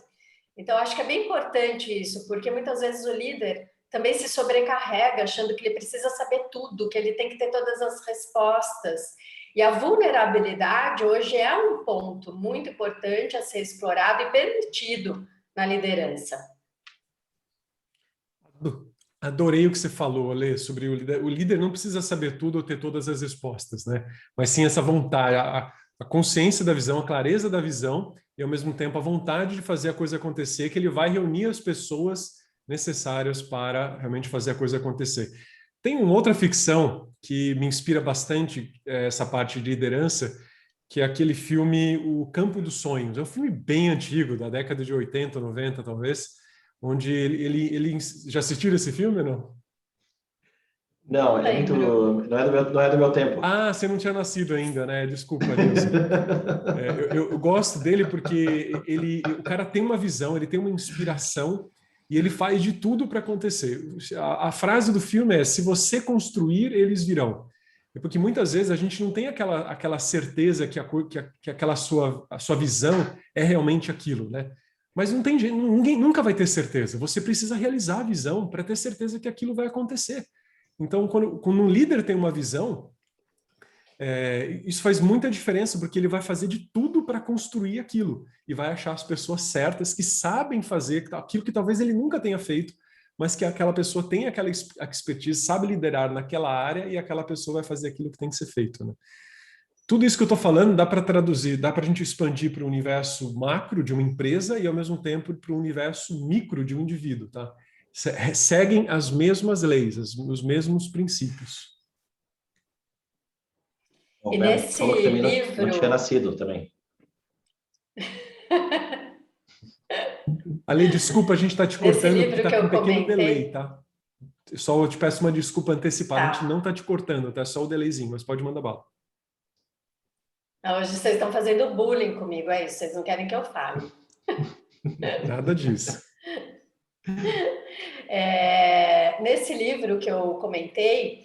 Então, acho que é bem importante isso, porque muitas vezes o líder também se sobrecarrega, achando que ele precisa saber tudo, que ele tem que ter todas as respostas. E a vulnerabilidade hoje é um ponto muito importante a ser explorado e permitido na liderança. Adorei o que você falou, Ale, sobre o líder. O líder não precisa saber tudo ou ter todas as respostas, né? Mas sim essa vontade, a consciência da visão, a clareza da visão e, ao mesmo tempo, a vontade de fazer a coisa acontecer, que ele vai reunir as pessoas necessárias para realmente fazer a coisa acontecer. Tem uma outra ficção que me inspira bastante essa parte de liderança, que é aquele filme O Campo dos Sonhos. É um filme bem antigo, da década de 80, 90, talvez, onde ele já assistiu esse filme ou não? Não, é muito. Não é do meu tempo. Ah, você não tinha nascido ainda, né? Desculpa, Nilson. Eu gosto dele porque o cara tem uma visão, ele tem uma inspiração e ele faz de tudo para acontecer. A frase do filme é: se você construir, eles virão. É porque muitas vezes a gente não tem aquela certeza que aquela a sua visão é realmente aquilo, né? Mas não tem jeito, ninguém nunca vai ter certeza. Você precisa realizar a visão para ter certeza que aquilo vai acontecer. Então, quando um líder tem uma visão, isso faz muita diferença, porque ele vai fazer de tudo para construir aquilo e vai achar as pessoas certas que sabem fazer aquilo que talvez ele nunca tenha feito, mas que aquela pessoa tem aquela expertise, sabe liderar naquela área e aquela pessoa vai fazer aquilo que tem que ser feito, né? Tudo isso que eu estou falando dá para traduzir, dá para a gente expandir para o universo macro de uma empresa e, ao mesmo tempo, para o universo micro de um indivíduo, tá? Seguem as mesmas leis, os mesmos princípios. O E Roberto nesse falou que também livro... não tinha nascido também. Ale, desculpa, a gente está te Nesse cortando porque livro está que com um eu pequeno delay, comentei, tá? Só eu te peço uma desculpa antecipada, a gente não tá. está te cortando, tá? Só o delayzinho, mas pode mandar bala. Hoje vocês estão fazendo bullying comigo, é isso? Vocês não querem que eu fale. Nada disso. Nesse livro que eu comentei,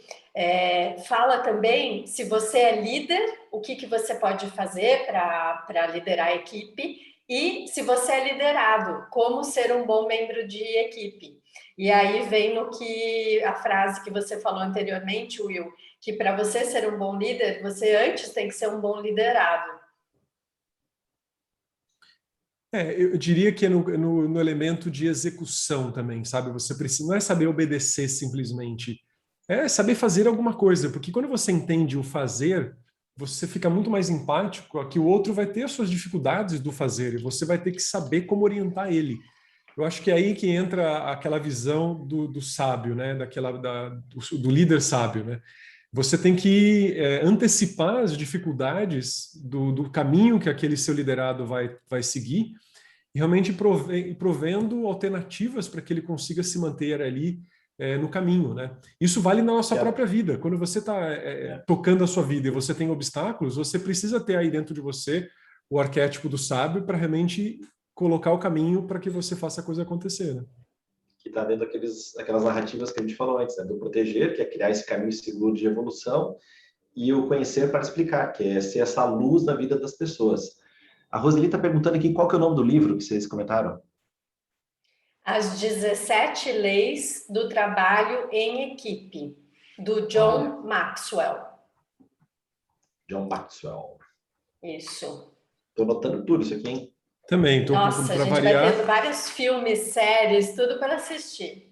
fala também se você é líder, o que você pode fazer para liderar a equipe, e se você é liderado, como ser um bom membro de equipe. E aí vem no que a frase que você falou anteriormente, Will, que para você ser um bom líder, você antes tem que ser um bom liderado. Eu diria que é no elemento de execução também, sabe? Você precisa, não é saber obedecer simplesmente, é saber fazer alguma coisa, porque quando você entende o fazer, você fica muito mais empático a que o outro vai ter as suas dificuldades do fazer e você vai ter que saber como orientar ele. Eu acho que é aí que entra aquela visão do sábio, né? Do líder sábio, né? Você tem que antecipar as dificuldades do caminho que aquele seu liderado vai seguir e realmente provendo alternativas para que ele consiga se manter ali no caminho, né? Isso vale na nossa própria vida. Quando você está tocando a sua vida e você tem obstáculos, você precisa ter aí dentro de você o arquétipo do sábio para realmente colocar o caminho para que você faça a coisa acontecer, né? Que está dentro daquelas narrativas que a gente falou antes, né? Do proteger, que é criar esse caminho seguro de evolução, e o conhecer para explicar, que é ser essa luz na vida das pessoas. A Roseli está perguntando aqui qual que é o nome do livro que vocês comentaram. As 17 Leis do Trabalho em Equipe, do Olha, John Maxwell. John Maxwell. Isso. Estou anotando tudo isso aqui, hein? Também, estou Nossa, a para gente vai variar. tendo vários filmes, séries, tudo para assistir.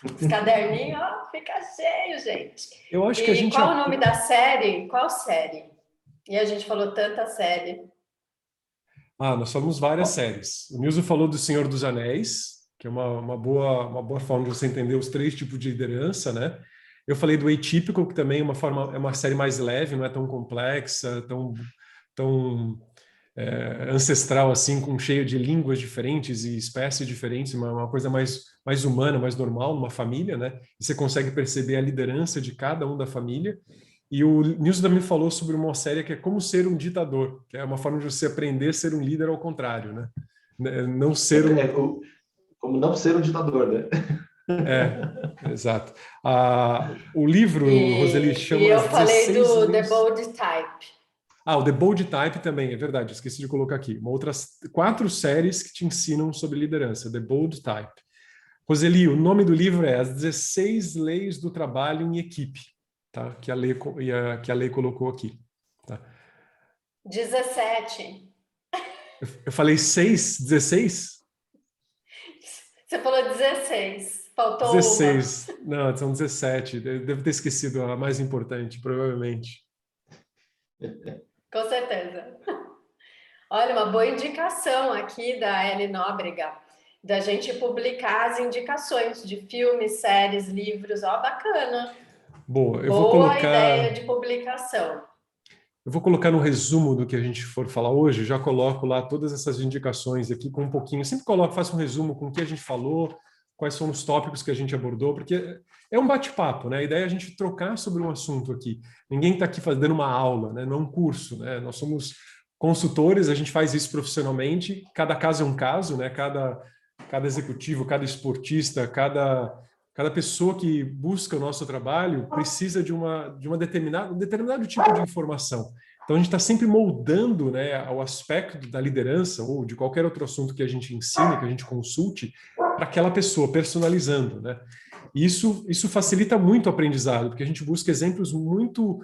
Os caderninhos, ó, fica cheio, gente. Eu acho que a E gente... qual o nome da série? Qual série? E a gente falou tanta série. Nós falamos várias séries. O Nilson falou do Senhor dos Anéis, que é uma boa forma de você entender os 3 tipos de liderança, né? Eu falei do Atypical, que também é uma série mais leve, não é tão complexa, tão ancestral assim, com cheio de línguas diferentes e espécies diferentes, uma coisa mais humana, mais normal numa família, né? E você consegue perceber a liderança de cada um da família. E o Nilson também falou sobre uma série que é Como Ser um Ditador, que é uma forma de você aprender a ser um líder ao contrário, né? Não ser Como não ser um ditador, né? Exato. O livro, Roseli, E chama eu As falei 16 do The Leis... Bold Type. O The Bold Type também, é verdade, esqueci de colocar aqui. Outras 4 séries que te ensinam sobre liderança, The Bold Type. Roseli, o nome do livro é As 16 Leis do Trabalho em Equipe, tá? Que a Lei colocou aqui. Tá? 17. Eu falei 16? Você falou 16. Faltou uma. 16. Não, são 17. Eu devo ter esquecido a mais importante, provavelmente. Com certeza. Olha, uma boa indicação aqui da Ellie Nóbrega, da gente publicar as indicações de filmes, séries, livros. Ó, bacana. Boa, Boa ideia de publicação. eu vou colocar no resumo do que a gente for falar hoje, já coloco lá todas essas indicações aqui com um pouquinho, eu sempre faço um resumo com o que a gente falou, quais são os tópicos que a gente abordou, porque é um bate-papo, né? A ideia é a gente trocar sobre um assunto aqui. Ninguém está aqui fazendo uma aula, né? Não é um curso, né? Nós somos consultores, a gente faz isso profissionalmente, cada caso é um caso, né? Cada executivo, cada esportista, cada pessoa que busca o nosso trabalho precisa de um determinado tipo de informação. Então, a gente está sempre moldando, né, o aspecto da liderança ou de qualquer outro assunto que a gente ensine, que a gente consulte, para aquela pessoa, personalizando. Né? E isso facilita muito o aprendizado, porque a gente busca exemplos muito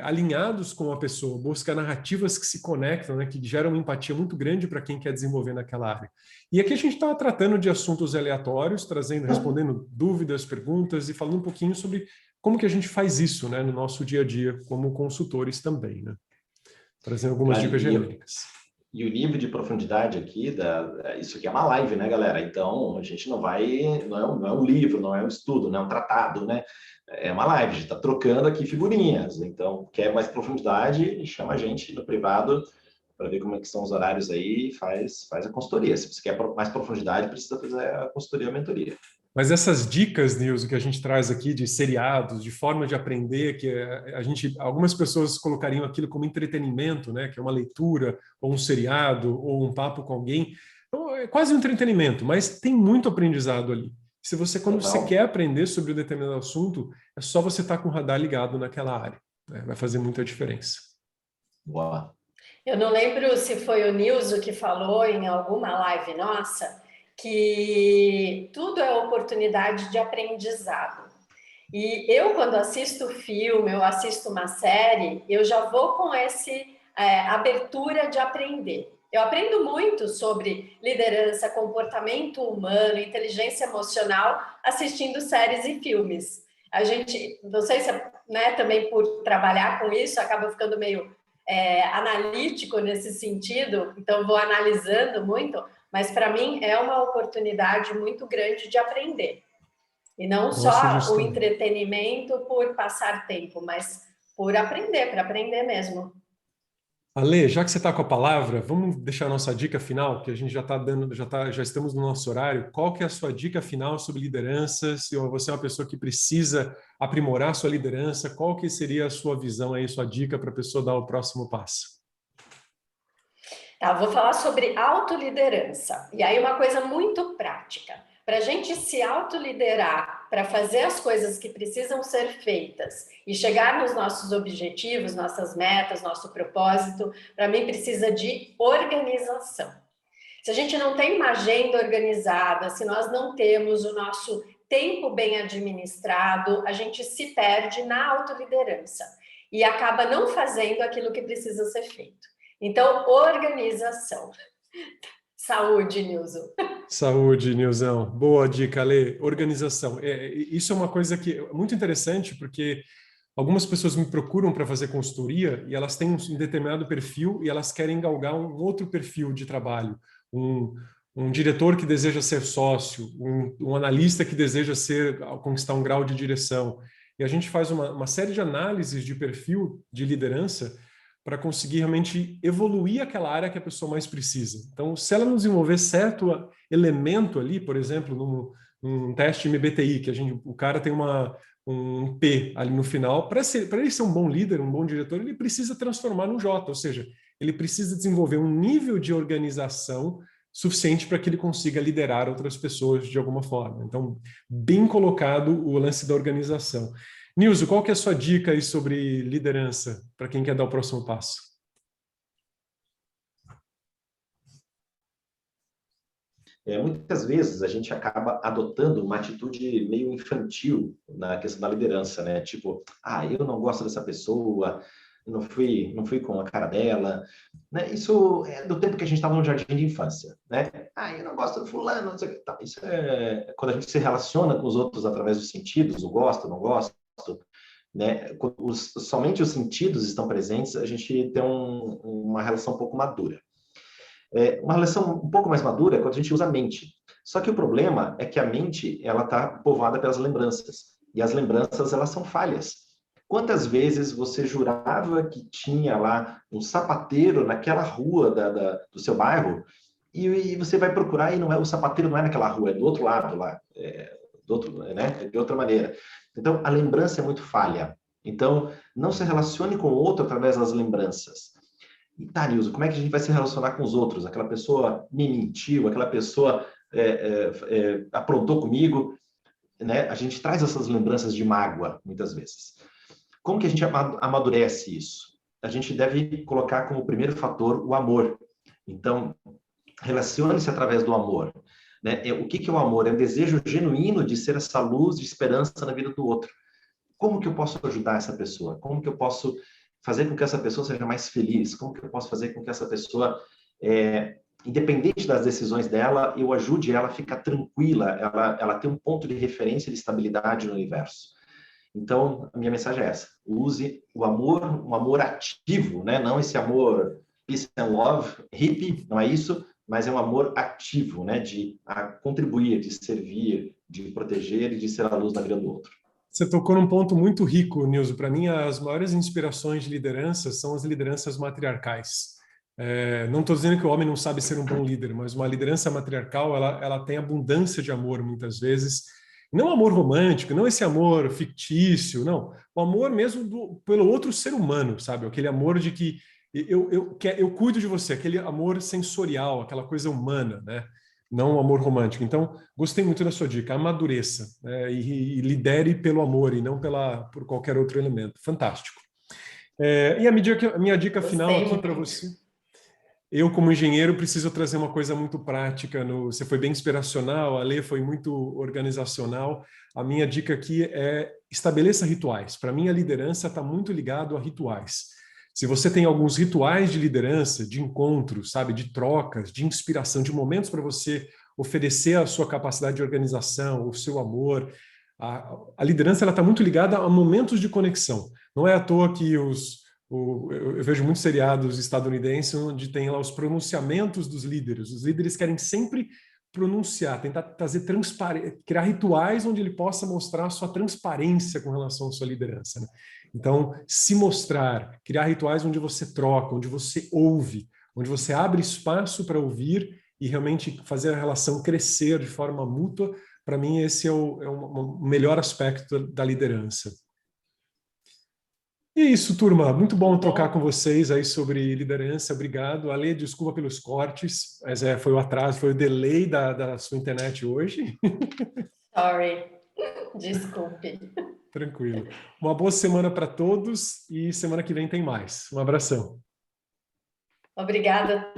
alinhados com a pessoa, busca narrativas que se conectam, né, que geram uma empatia muito grande para quem quer desenvolver naquela área. E aqui a gente está tratando de assuntos aleatórios, respondendo dúvidas, perguntas e falando um pouquinho sobre como que a gente faz isso, né, no nosso dia a dia como consultores também, né? Trazendo algumas dicas genéricas. E o nível de profundidade aqui, isso aqui é uma live, né, galera? Então, a gente não é um livro, não é um estudo, não é um tratado, né? É uma live, a gente está trocando aqui figurinhas. Então, quer mais profundidade, chama a gente no privado para ver como é que são os horários aí e faz a consultoria. Se você quer mais profundidade, precisa fazer a consultoria ou a mentoria. Mas essas dicas, Nilson, que a gente traz aqui de seriados, de forma de aprender, que algumas pessoas colocariam aquilo como entretenimento, né? Que é uma leitura, ou um seriado, ou um papo com alguém. Então, é quase um entretenimento, mas tem muito aprendizado ali. Quando você quer aprender sobre um determinado assunto, é só você estar com o radar ligado naquela área. Né? Vai fazer muita diferença. Boa. Eu não lembro se foi o Nilson que falou em alguma live nossa que tudo é oportunidade de aprendizado. E eu, quando assisto filme, eu assisto uma série, eu já vou com abertura de aprender. Eu aprendo muito sobre liderança, comportamento humano, inteligência emocional, assistindo séries e filmes. A gente, não sei se né, também por trabalhar com isso, acaba ficando meio analítico nesse sentido, então vou analisando muito, mas para mim é uma oportunidade muito grande de aprender. E não só o entretenimento por passar tempo, mas por aprender, para aprender mesmo. Ale, já que você está com a palavra, vamos deixar a nossa dica final, que a gente já está dando, já estamos no nosso horário. Qual que é a sua dica final sobre liderança? Se você é uma pessoa que precisa aprimorar sua liderança, qual que seria a sua visão aí, sua dica para a pessoa dar o próximo passo? Tá, vou falar sobre autoliderança. E aí uma coisa muito prática. Para a gente se autoliderar, para fazer as coisas que precisam ser feitas e chegar nos nossos objetivos, nossas metas, nosso propósito, para mim precisa de organização. Se a gente não tem uma agenda organizada, se nós não temos o nosso tempo bem administrado, a gente se perde na autoliderança e acaba não fazendo aquilo que precisa ser feito. Então, organização. Saúde, Nilson. Saúde, Nilzão. Boa dica, Lê. Organização. Isso é uma coisa que é muito interessante, porque algumas pessoas me procuram para fazer consultoria e elas têm um determinado perfil e elas querem galgar um outro perfil de trabalho. Um diretor que deseja ser sócio, um analista que deseja conquistar um grau de direção. E a gente faz uma série de análises de perfil de liderança para conseguir realmente evoluir aquela área que a pessoa mais precisa. Então, se ela não desenvolver certo elemento ali, por exemplo, num teste MBTI, que o cara tem um P ali no final, para ele ser um bom líder, um bom diretor, ele precisa transformar no J, ou seja, ele precisa desenvolver um nível de organização suficiente para que ele consiga liderar outras pessoas de alguma forma. Então, bem colocado o lance da organização. Nilson, qual que é a sua dica aí sobre liderança, para quem quer dar o próximo passo? Muitas vezes a gente acaba adotando uma atitude meio infantil na questão da liderança, né? Tipo, eu não gosto dessa pessoa, não fui com a cara dela, né? Isso é do tempo que a gente estava no jardim de infância, né? Eu não gosto do fulano, não sei o que. Tá. Isso é quando a gente se relaciona com os outros através dos sentidos, o gosto, não gosto, né? Quando somente os sentidos estão presentes, a gente tem uma relação um pouco madura. Uma relação um pouco mais madura é quando a gente usa a mente. Só que o problema é que a mente ela está povoada pelas lembranças. E as lembranças, elas são falhas. Quantas vezes você jurava que tinha lá um sapateiro naquela rua do seu bairro e você vai procurar e o sapateiro não é naquela rua, é do outro lado lá, de outra maneira. Então, a lembrança é muito falha. Então, não se relacione com o outro através das lembranças. E tá, Nilson, como é que a gente vai se relacionar com os outros? Aquela pessoa me mentiu, aquela pessoa aprontou comigo, né? A gente traz essas lembranças de mágoa, muitas vezes. Como que a gente amadurece isso? A gente deve colocar como primeiro fator o amor. Então, relacione-se através do amor. Né? O que é o amor? É o desejo genuíno de ser essa luz de esperança na vida do outro. Como que eu posso ajudar essa pessoa? Como que eu posso fazer com que essa pessoa seja mais feliz? Como que eu posso fazer com que essa pessoa, independente das decisões dela, eu ajude ela a ficar tranquila, ela ter um ponto de referência de estabilidade no universo? Então, a minha mensagem é essa. Use o amor, um amor ativo, né? Não esse amor peace and love, hippie, não é isso, mas é um amor ativo, né? De contribuir, de servir, de proteger e de ser a luz na vida do outro. Você tocou num ponto muito rico, Nilson. Para mim, as maiores inspirações de liderança são as lideranças matriarcais. Não estou dizendo que o homem não sabe ser um bom líder, mas uma liderança matriarcal, ela tem abundância de amor, muitas vezes. Não amor romântico, não esse amor fictício, não. O amor mesmo pelo outro ser humano, sabe? Aquele amor de que eu cuido de você, aquele amor sensorial, aquela coisa humana, né? Não o amor romântico. Então, gostei muito da sua dica. Amadureça, né? E lidere pelo amor e não por qualquer outro elemento. Fantástico. E a minha dica final aqui para você. Eu, como engenheiro, preciso trazer uma coisa muito prática. Você foi bem inspiracional, a Lê foi muito organizacional. A minha dica aqui é estabeleça rituais. Para mim, a liderança está muito ligado a rituais. Se você tem alguns rituais de liderança, de encontros, sabe, de trocas, de inspiração, de momentos para você oferecer a sua capacidade de organização, o seu amor, a liderança está muito ligada a momentos de conexão. Não é à toa que eu vejo muitos seriados estadunidenses onde tem lá os pronunciamentos dos líderes. Os líderes querem sempre pronunciar, tentar trazer criar rituais onde ele possa mostrar a sua transparência com relação à sua liderança, né? Então, se mostrar, criar rituais onde você troca, onde você ouve, onde você abre espaço para ouvir e realmente fazer a relação crescer de forma mútua, para mim esse é o melhor aspecto da liderança. E é isso, turma. Muito bom trocar com vocês aí sobre liderança. Obrigado. Ale, desculpa pelos cortes, mas foi o atraso, foi o delay da sua internet hoje. Sorry. Desculpe. Tranquilo. Uma boa semana para todos e semana que vem tem mais. Um abração. Obrigada.